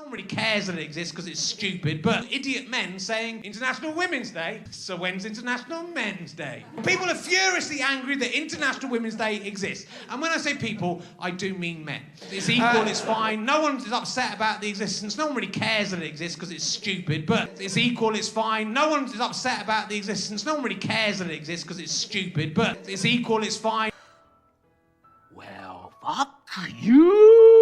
one really cares that it exists because it's stupid, but idiot men saying International Women's Day, so when's International Men's Day? People are furiously angry that International Women's Day exists. And when I say people, I do mean men. It's equal, it's fine, no one's upset about the existence, no one really cares that it exists because it's stupid, but it's equal, it's fine, no one's upset about the existence, no one really cares that it exists because it's stupid, but it's equal, it's fine. Well, fuck you!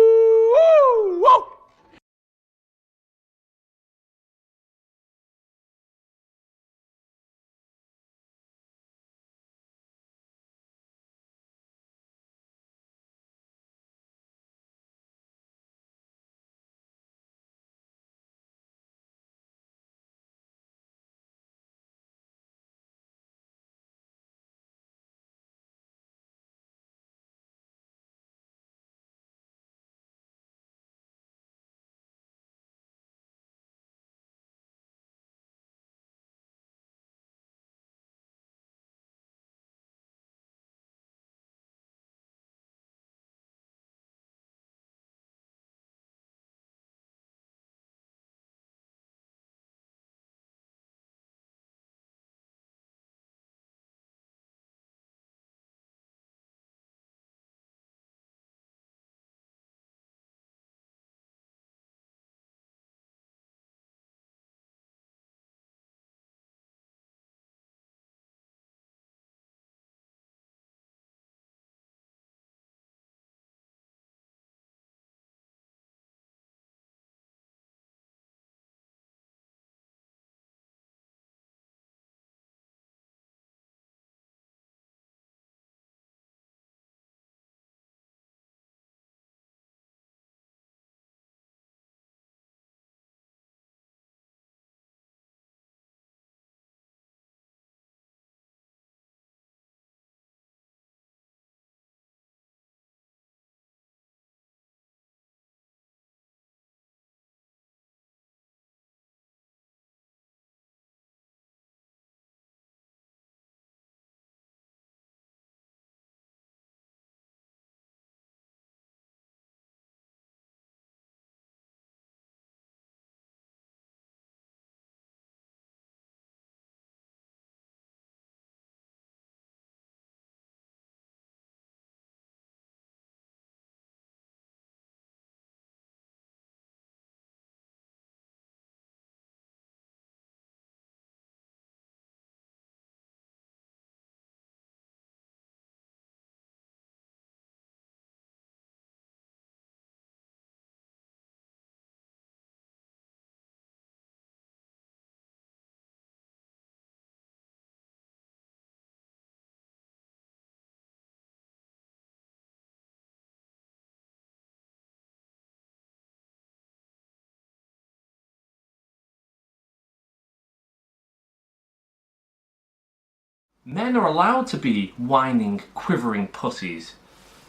Men are allowed to be whining, quivering pussies.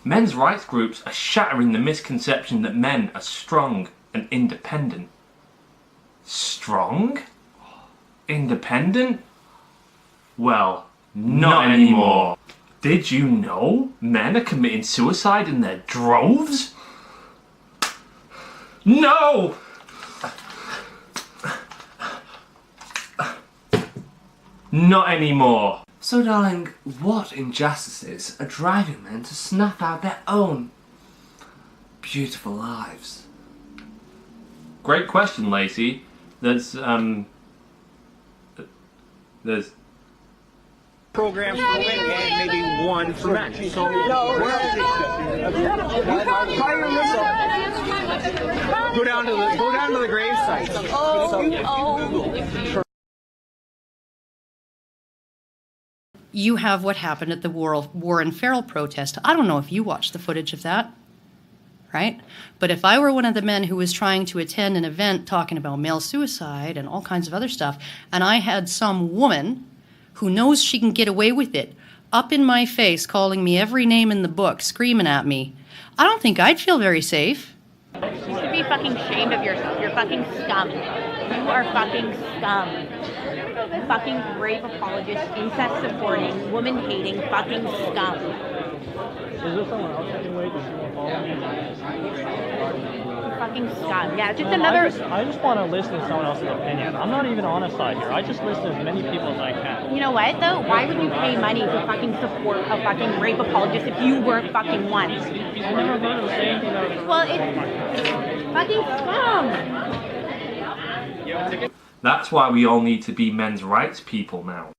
Men's rights groups are shattering the misconception that men are strong and independent. Strong? Independent? Well, not anymore. Did you know men are committing suicide in their droves? No! Not anymore. So darling, what injustices are driving men to snuff out their own beautiful lives? Great question, Lacey. There's programs for women and maybe one for men. So go down to the grave site. You have what happened at the Warren Farrell protest. I don't know if you watched the footage of that, right? But if I were one of the men who was trying to attend an event talking about male suicide and all kinds of other stuff, and I had some woman who knows she can get away with it up in my face calling me every name in the book, screaming at me, I don't think I'd feel very safe. You should be fucking ashamed of yourself. You're fucking scum. You are fucking scum. Fucking rape apologist, incest supporting, woman hating, fucking scum. Is there someone else I can wait? Does she want to follow me? fucking scum. Yeah, it's just another. I just want to listen to someone else's opinion. I'm not even on a side here. I just listen to as many people as I can. You know what though? Why would you pay money to fucking support a fucking rape apologist if you weren't fucking one? I never heard him say anything that was. Well, it's fucking scum. That's why we all need to be men's rights people now.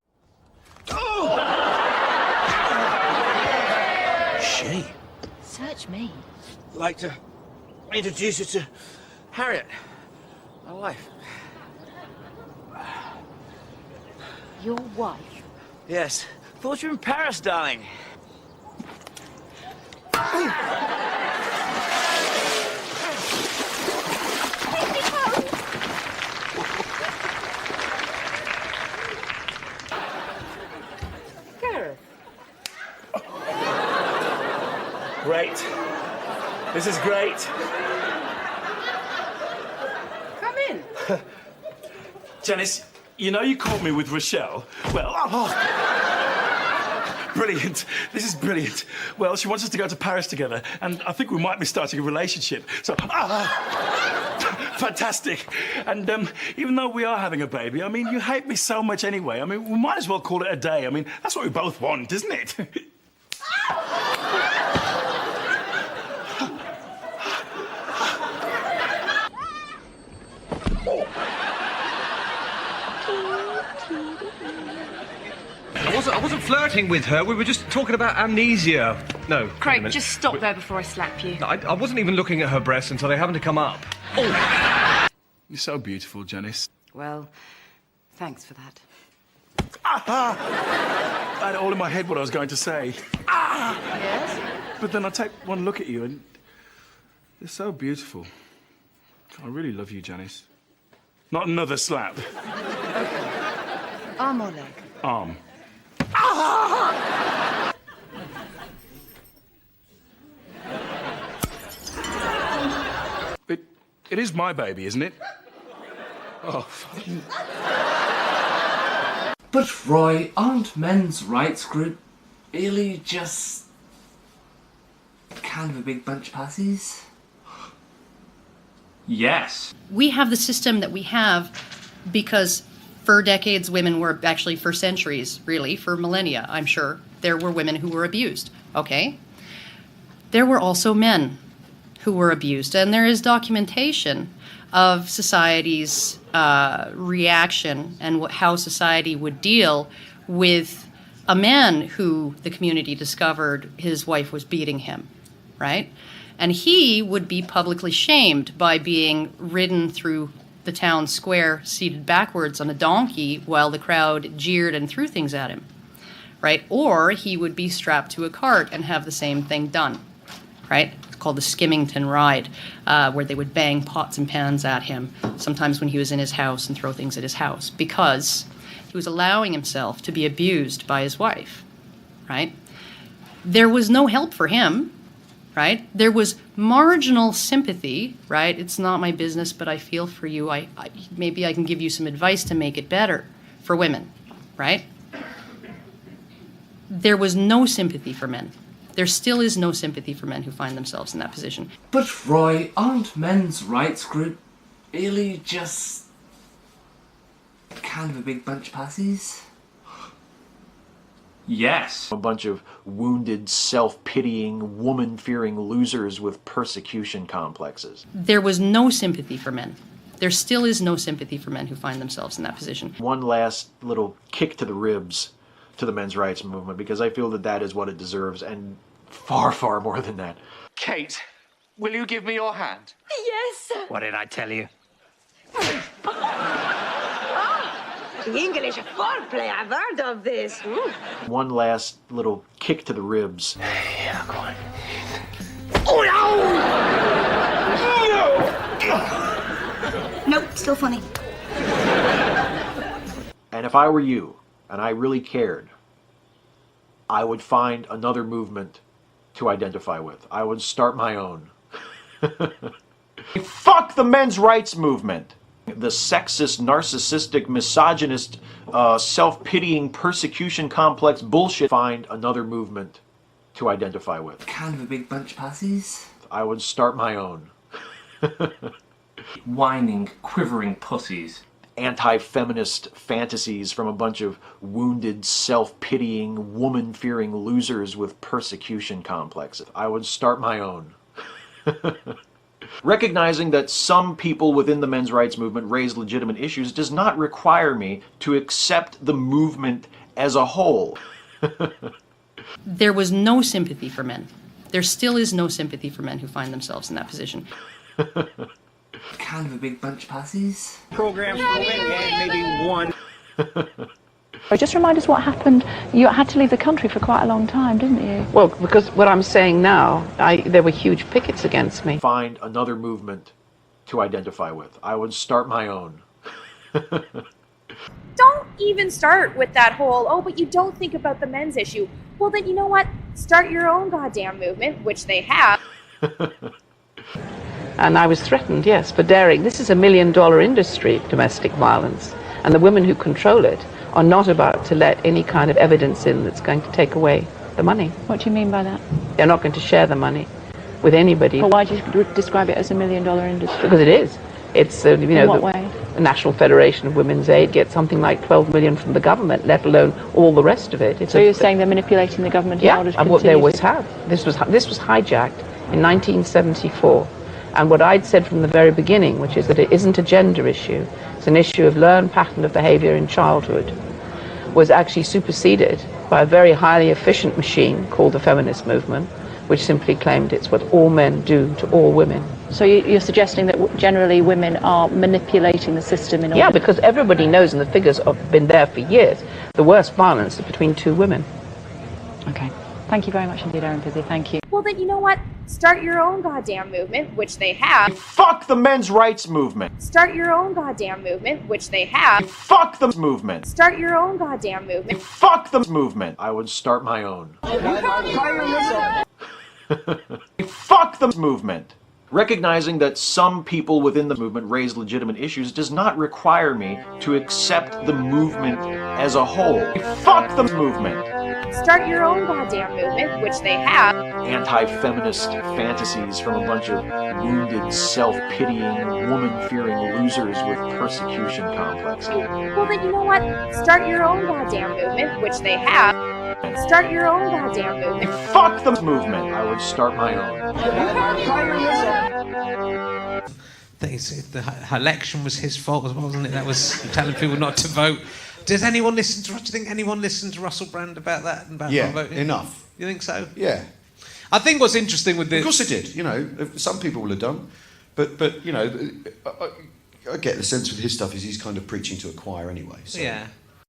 She? Search me. I'd like to introduce you to Harriet, my wife. Your wife? Yes. Thought you were in Paris, darling. Great. This is great. Come in. Janice, you know you caught me with Rochelle? Well, brilliant. This is brilliant. Well, she wants us to go to Paris together, and I think we might be starting a relationship. So, fantastic. And even though we are having a baby, I mean, you hate me so much anyway. I mean, we might as well call it a day. I mean, that's what we both want, isn't it? I wasn't flirting with her. We were just talking about amnesia. No. Craig, just stop there before I slap you. I wasn't even looking at her breasts until they happened to come up. Oh. You're so beautiful, Janice. Well, thanks for that. I had it all in my head what I was going to say. Yes? But then I take one look at you and you're so beautiful. I really love you, Janice. Not another slap. Arm or leg? Arm. It is my baby, isn't it? Oh, fucking... But Roy, aren't men's rights group really just kind of a big bunch of passies? Yes. We have the system that we have because for decades women were, actually for centuries, really, for millennia, I'm sure, there were women who were abused, okay? There were also men who were abused, and there is documentation of society's reaction and how society would deal with a man who the community discovered his wife was beating him, right? And he would be publicly shamed by being ridden through the town square seated backwards on a donkey while the crowd jeered and threw things at him, right? Or he would be strapped to a cart and have the same thing done, right? It's called the Skimmington Ride, where they would bang pots and pans at him, sometimes when he was in his house, and throw things at his house, because he was allowing himself to be abused by his wife, right? There was no help for him, right? There was marginal sympathy, right? It's not my business, but I feel for you. Maybe I can give you some advice to make it better for women, right? There was no sympathy for men. There still is no sympathy for men who find themselves in that position. But Roy, aren't men's rights group really just kind of a big bunch of passies? Yes. A bunch of wounded, self-pitying, woman-fearing losers with persecution complexes. There was no sympathy for men. There still is no sympathy for men who find themselves in that position. One last little kick to the ribs to the men's rights movement, because I feel that that is what it deserves, and far, far more than that. Kate, will you give me your hand? Yes. What did I tell you? English foreplay, I've heard of this. One last little kick to the ribs. Yeah, go on. Nope, still funny. And if I were you, and I really cared, I would find another movement to identify with. I would start my own. Fuck the men's rights movement. The sexist, narcissistic, misogynist, self-pitying, persecution complex bullshit. Find another movement to identify with. Kind of a big bunch of passies? I would start my own. Whining, quivering pussies. Anti-feminist fantasies from a bunch of wounded, self-pitying, woman-fearing losers with persecution complexes. I would start my own. Recognizing that some people within the men's rights movement raise legitimate issues does not require me to accept the movement as a whole. There was no sympathy for men. There still is no sympathy for men who find themselves in that position. Kind of a big bunch of pussies. Programs for women and maybe one. Just remind us what happened. You had to leave the country for quite a long time, didn't you? Well, because what I'm saying now, there were huge pickets against me. Find another movement to identify with. I would start my own. Don't even start with that whole, oh, but you don't think about the men's issue. Well, then you know what? Start your own goddamn movement, which they have. And I was threatened, yes, for daring. This is $1 million industry, domestic violence. And the women who control it are not about to let any kind of evidence in that's going to take away the money. What do you mean by that? They're not going to share the money with anybody. Well, why do you describe it as $1 million industry? Because it is. It's, you know, in what way? The National Federation of Women's Aid gets something like 12 million from the government, let alone all the rest of it. So you're saying they're manipulating the government in order to and what they continue always have. This was hijacked in 1974. And what I'd said from the very beginning, which is that it isn't a gender issue, it's an issue of learned pattern of behavior in childhood, was actually superseded by a very highly efficient machine called the feminist movement, which simply claimed it's what all men do to all women. So you're suggesting that generally women are manipulating the system in order... Yeah, because everybody knows, and the figures have been there for years, the worst violence is between two women. Okay. Thank you very much indeed, Erin Pizzey. Thank you. Well, then you know what? Start your own goddamn movement, which they have. Fuck the men's rights movement. Start your own goddamn movement, which they have. Fuck the movement. Start your own goddamn movement. Fuck the movement. I would start my own. Fuck the movement. Recognizing that some people within the movement raise legitimate issues does not require me to accept the movement as a whole. Fuck the movement. Start your own goddamn movement, which they have. Anti-feminist fantasies from a bunch of wounded, self-pitying, woman-fearing losers with persecution complexes. Well, then you know what? Start your own goddamn movement, which they have. Start your own goddamn movement. Fuck the movement. I would start my own. The election was his fault as well, wasn't it? That was telling people not to vote. Does anyone listen to? Do you think anyone listened to Russell Brand about that? About yeah, voting? enough. You think so? Yeah. I think what's interesting with this... Of course they did. You know, some people will have done, but you know, I get the sense with his stuff is he's kind of preaching to a choir anyway. So. Yeah.